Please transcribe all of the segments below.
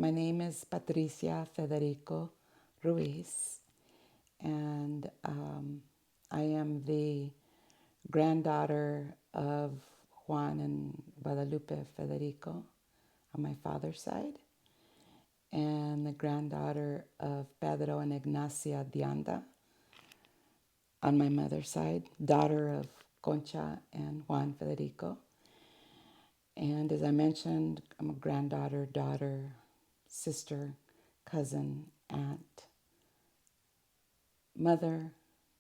my name is Patricia Federico Ruiz, and I am the granddaughter of Juan and Guadalupe Federico on my father's side, and the granddaughter of Pedro and Ignacia Dianda on my mother's side, daughter of Concha and Juan Federico. And as I mentioned, I'm a granddaughter, daughter, sister, cousin, aunt, mother,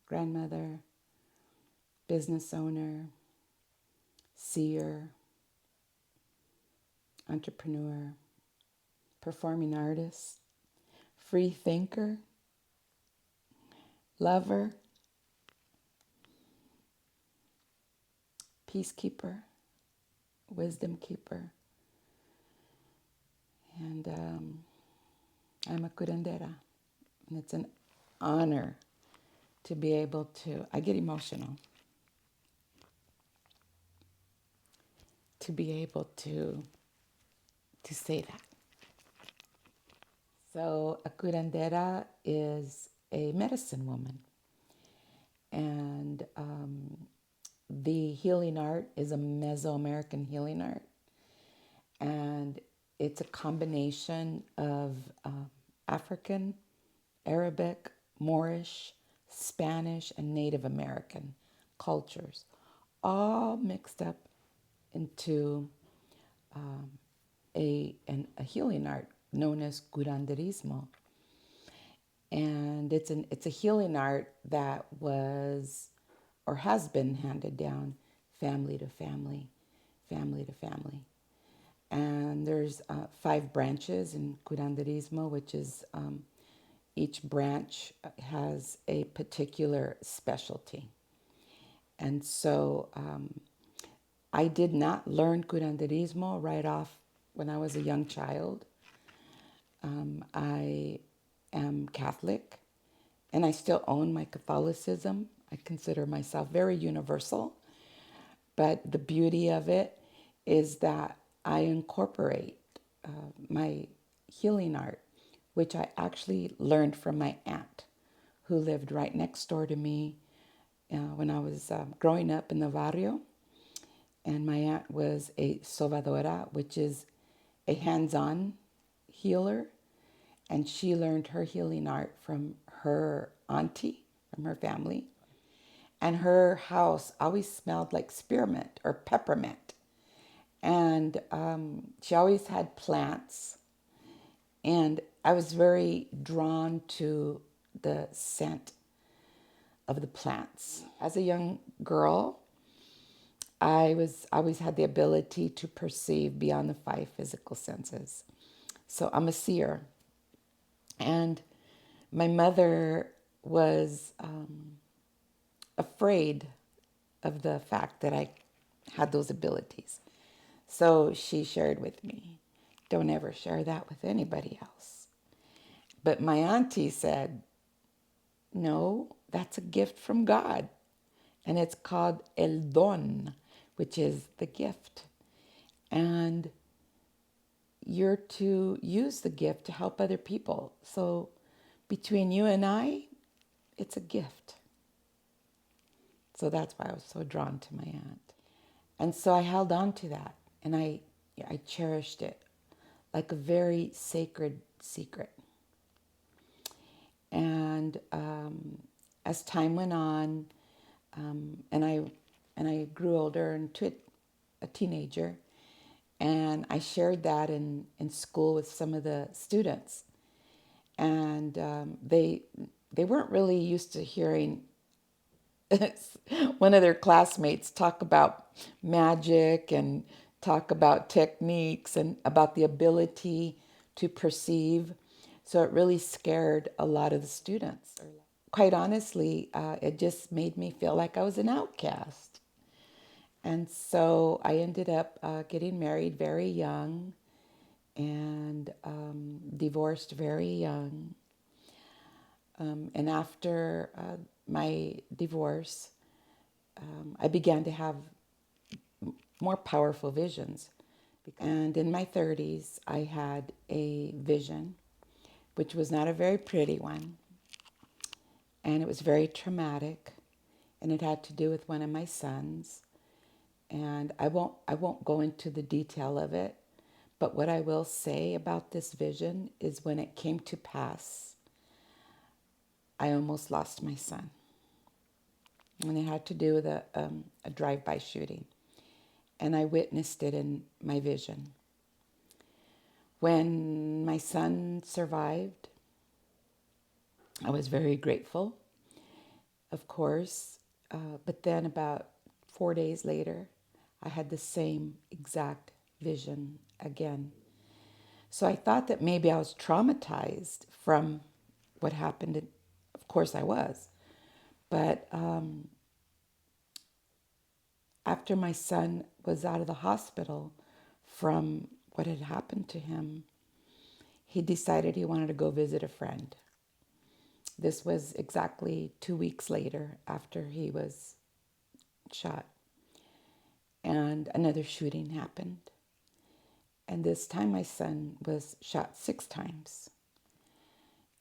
grandmother, business owner, seer, entrepreneur, performing artist, free thinker, lover, peacekeeper, wisdom keeper, and I'm a curandera. And it's an honor to be able to, I get emotional, to be able to say that. So a curandera is a medicine woman. And the healing art is a Mesoamerican healing art. And it's a combination of African, Arabic, Moorish, Spanish, and Native American cultures, all mixed up into a healing art known as Curanderismo. And it's a healing art that was or has been handed down family to family, family to family. And there's 5 branches in Curanderismo, which is each branch has a particular specialty. And so I did not learn Curanderismo right off when I was a young child. I am Catholic, and I still own my Catholicism. I consider myself very universal, but the beauty of it is that I incorporate my healing art, which I actually learned from my aunt, who lived right next door to me when I was growing up in the barrio. And my aunt was a sobadora, which is a hands-on healer. And she learned her healing art from her auntie, from her family. And her house always smelled like spearmint or peppermint. And she always had plants. And I was very drawn to the scent of the plants. As a young girl, I always had the ability to perceive beyond the 5 physical senses. So I'm a seer. And my mother was afraid of the fact that I had those abilities. So she shared with me, don't ever share that with anybody else. But my auntie said, no, that's a gift from God. And it's called el don, which is the gift. And you're to use the gift to help other people. So between you and I, it's a gift. So that's why I was so drawn to my aunt. And so I held on to that, and I cherished it like a very sacred secret. And as time went on, and I grew older into a teenager, and I shared that in school with some of the students, and they weren't really used to hearing one of their classmates talk about magic and talk about techniques and about the ability to perceive. So it really scared a lot of the students. Quite honestly, it just made me feel like I was an outcast. And so I ended up getting married very young and divorced very young. And after my divorce, I began to have more powerful visions. And in my 30s, I had a vision, which was not a very pretty one, and it was very traumatic, and it had to do with one of my sons. And I won't go into the detail of it, but what I will say about this vision is when it came to pass, I almost lost my son. And it had to do with a drive-by shooting. And I witnessed it in my vision. When my son survived, I was very grateful, of course. But then about 4 days later, I had the same exact vision again. So I thought that maybe I was traumatized from what happened. And of course I was. But after my son was out of the hospital from what had happened to him, he decided he wanted to go visit a friend. This was exactly 2 weeks later after he was shot. And another shooting happened. And this time my son was shot 6 times.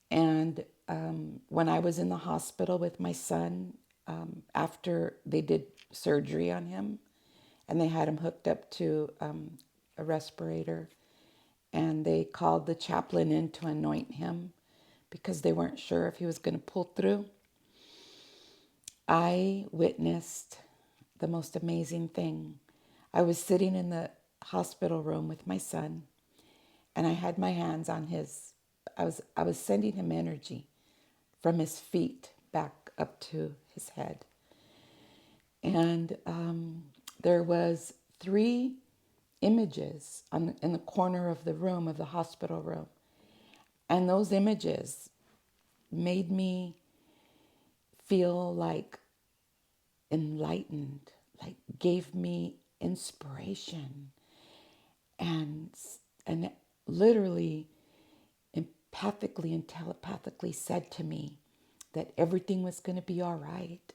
And when I was in the hospital with my son, after they did surgery on him, and they had him hooked up to a respirator, and they called the chaplain in to anoint him because they weren't sure if he was going to pull through, I witnessed the most amazing thing. I was sitting in the hospital room with my son, and I had my hands on his. I was sending him energy from his feet back up to his head, and there was 3 images in the corner of the room, of the hospital room, and those images made me feel like enlightened, like gave me inspiration, and and literally empathically and telepathically said to me that everything was going to be all right,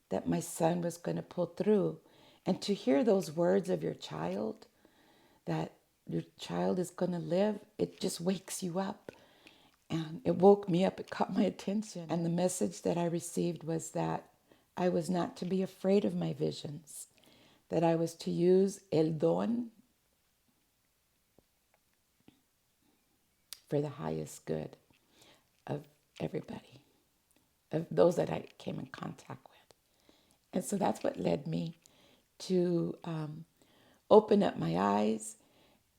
that my son was going to pull through. And to hear those words of your child, that your child is going to live, it just wakes you up. And it woke me up, it caught my attention. And the message that I received was that I was not to be afraid of my visions, that I was to use el don for the highest good of everybody, of those that I came in contact with. And so that's what led me to open up my eyes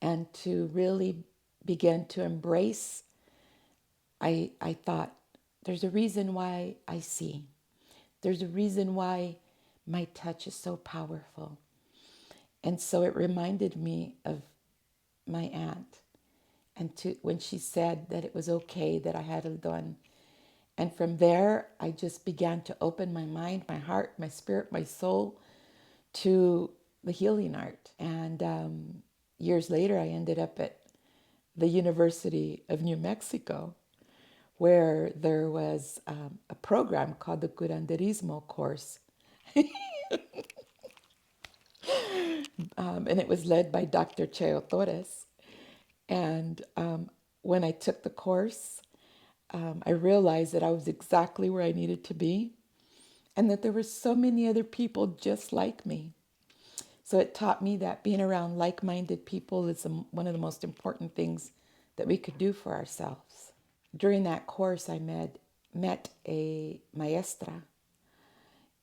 and to really begin to embrace. I thought, there's a reason why I see. There's a reason why my touch is so powerful. And so it reminded me of my aunt, and when she said that it was okay that I had it done. And from there, I just began to open my mind, my heart, my spirit, my soul to the healing art. And years later, I ended up at the University of New Mexico, where there was a program called the Curanderismo Course. And it was led by Dr. Cheo Torres. And when I took the course, I realized that I was exactly where I needed to be, and that there were so many other people just like me. So it taught me that being around like-minded people is one of the most important things that we could do for ourselves. During that course, I met a maestra,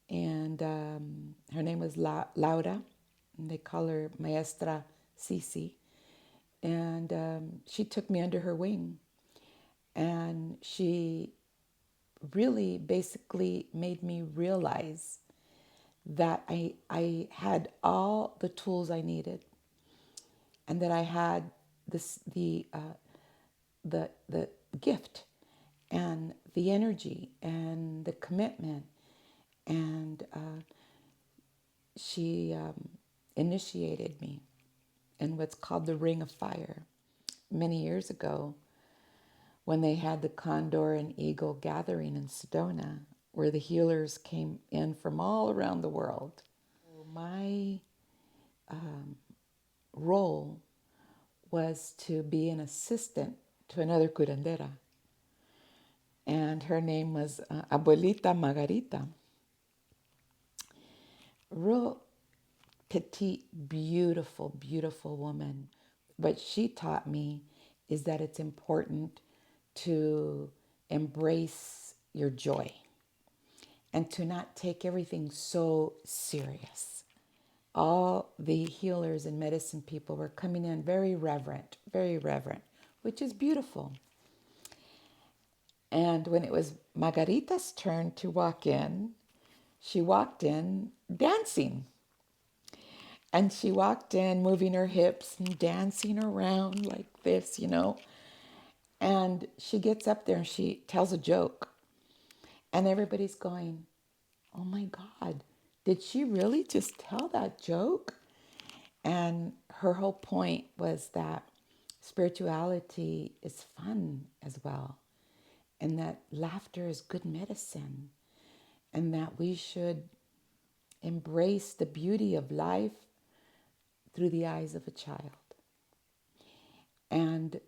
and her name was Laura, and they call her Maestra Cici. And she took me under her wing, and she really basically made me realize that I had all the tools I needed, and that I had the gift and the energy and the commitment. And she initiated me in what's called the Ring of Fire. Many years ago, when they had the Condor and Eagle gathering in Sedona, where the healers came in from all around the world, my role was to be an assistant to another curandera. And her name was Abuelita Margarita. Real petite, beautiful, beautiful woman. What she taught me is that it's important to embrace your joy and to not take everything so serious. All the healers and medicine people were coming in very reverent, which is beautiful. And when it was Margarita's turn to walk in, she walked in dancing. And she walked in moving her hips and dancing around like this, And she gets up there and she tells a joke. And everybody's going, oh my God, did she really just tell that joke? And her whole point was that spirituality is fun as well, and that laughter is good medicine, and that we should embrace the beauty of life through the eyes of a child. And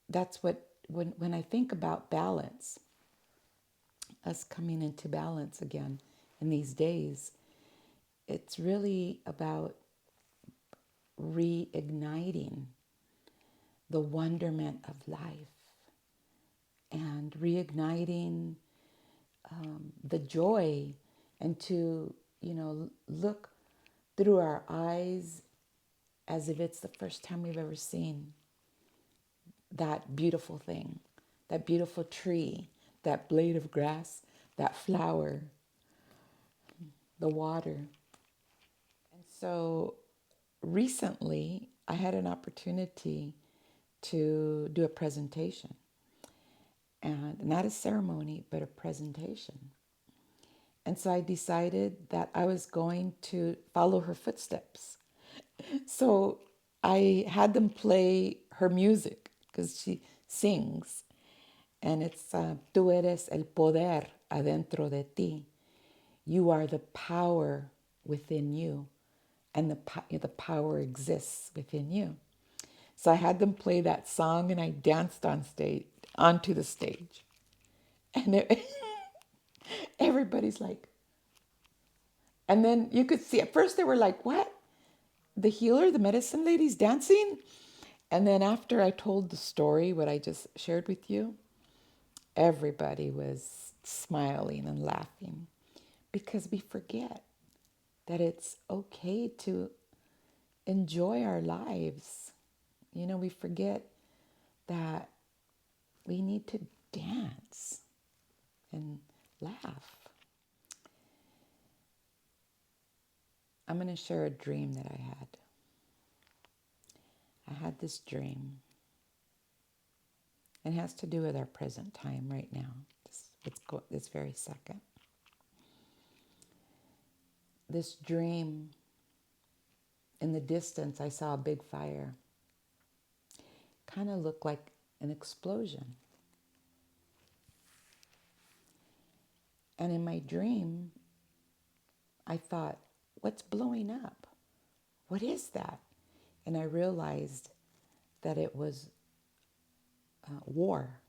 that's what, when I think about balance, us coming into balance again in these days, it's really about reigniting the wonderment of life and reigniting the joy, and to, look through our eyes as if it's the first time we've ever seen that beautiful thing, that beautiful tree, that blade of grass, that flower, the water. And so recently I had an opportunity to do a presentation, and not a ceremony, but a presentation. And so I decided that I was going to follow her footsteps. So I had them play her music because she sings. And it's Tú eres el poder adentro de ti. You are the power within you. And the power exists within you. So I had them play that song and I danced onto the stage. And everybody's like, and then you could see, at first they were like, what? The healer, the medicine lady's dancing? And then after I told the story, what I just shared with you, everybody was smiling and laughing, because we forget that it's okay to enjoy our lives. We forget that we need to dance and laugh. I'm going to share a dream that I had. I had this dream. It has to do with our present time right now, this very second. This dream, in the distance, I saw a big fire. Kind of looked like an explosion. And in my dream, I thought, what's blowing up? What is that? And I realized that it was war.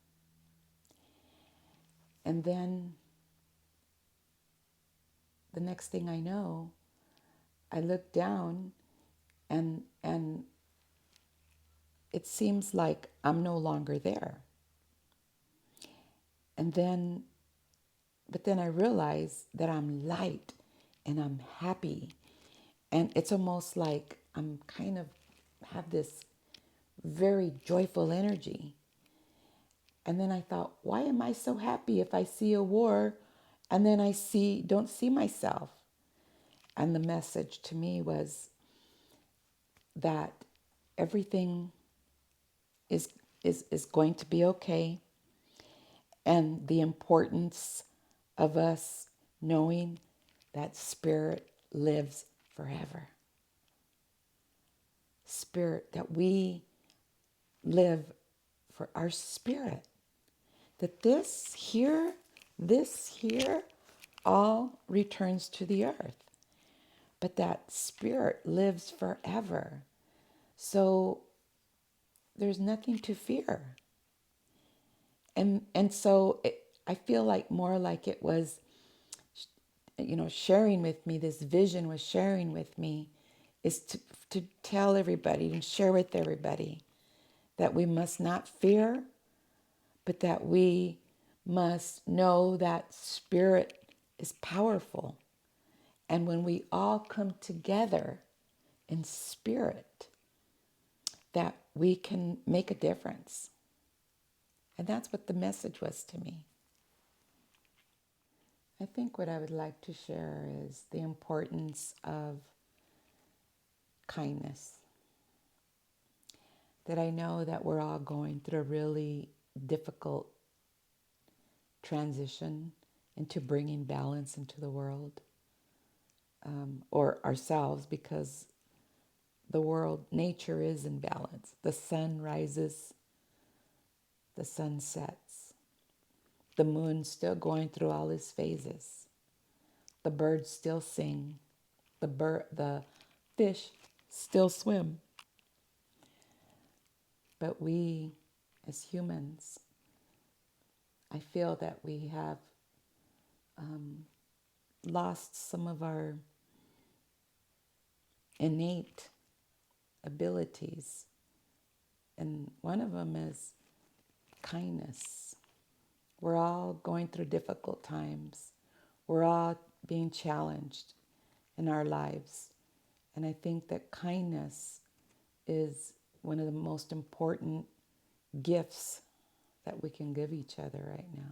And then the next thing I know, I look down and it seems like I'm no longer there. But then I realize that I'm light and I'm happy. And it's almost like I'm kind of have this very joyful energy. And then I thought, why am I so happy if I see a war and then I don't see myself? And the message to me was that everything is going to be okay, and the importance of us knowing that spirit lives forever. Spirit, that we live for our spirit. That this here, all returns to the earth. But that spirit lives forever. So there's nothing to fear. And so I feel like more like it was, sharing with me, this vision was sharing with me, is to tell everybody and share with everybody that we must not fear, but that we must know that spirit is powerful. And when we all come together in spirit, that we can make a difference. And that's what the message was to me. I think what I would like to share is the importance of kindness. That I know that we're all going through a really difficult transition into bringing balance into the world, or ourselves, because the world, nature is in balance. The sun rises, the sun sets, the moon's still going through all its phases. The birds still sing, the fish still swim. But we, as humans, I feel that we have lost some of our innate abilities. And one of them is kindness. We're all going through difficult times. We're all being challenged in our lives. And I think that kindness is one of the most important gifts that we can give each other right now.